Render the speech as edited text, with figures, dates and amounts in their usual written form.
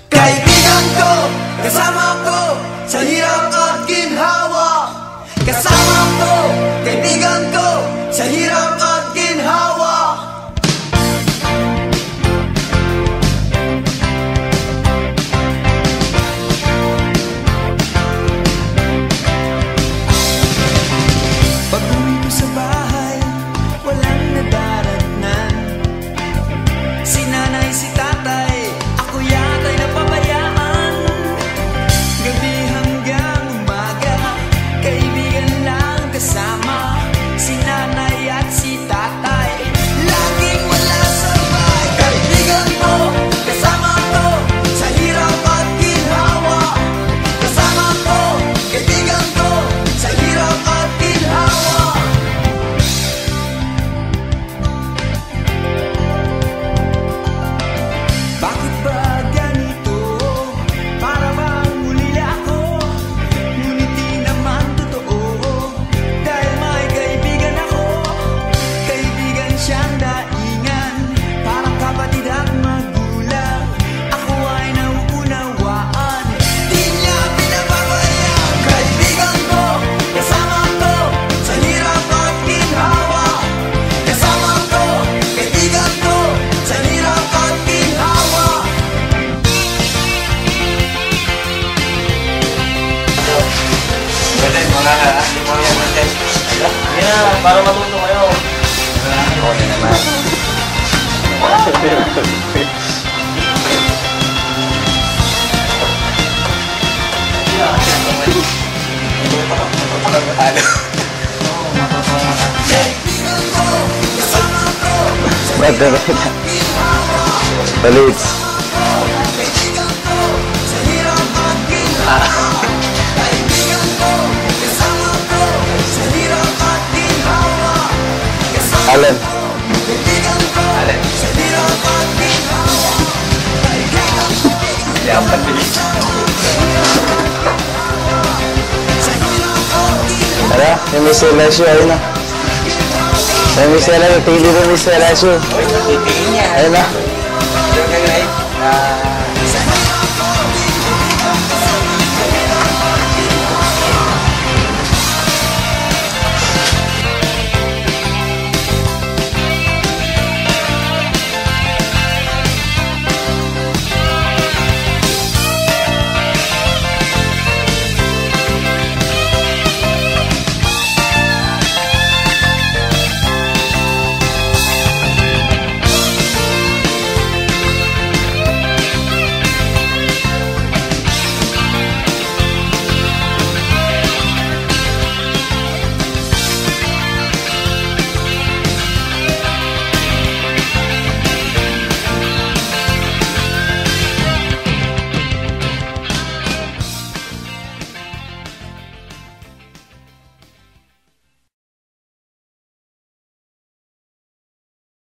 Kaibigan ko, kasama ko sa hirap at ginhawa. Kasama ko, kaibigan ko sa hirap at ginhawa. Pag-uwi ko sa bahay, walang nadaratnan. Si nanay, si tatay, ako yata'y napabayaan. Gabi hanggang umaga, kaibigan lang kasama. Si nanay at si tatay, laging wala sabay. Kaibigan ko, kasama ko sa hirap at ginhawa. Kasama ko, kaibigan ko sa hirap at ginhawa. Bakit ba ganito? Para bang ulila ako? Ngunit di naman totoo. Dahil may kaibigan ako. Kaibigan siyang daingan, parang kapatid at magulang. Ako ay nauunawaan, di niya pinababayaan. Kaibigan ko, kasama ko sa hirap at ginhawa. Kasama ko, kaibigan ko sa hirap at ginhawa. Pwede, mga content. Yeah, para matuto kayo. Okay naman. Balit. Alan. Dapat bilis. Tara, yung Miss Elasio, ayun na. Yung Miss Elasio, tingin dito Miss Elasio. Titingin niya. Ayun na.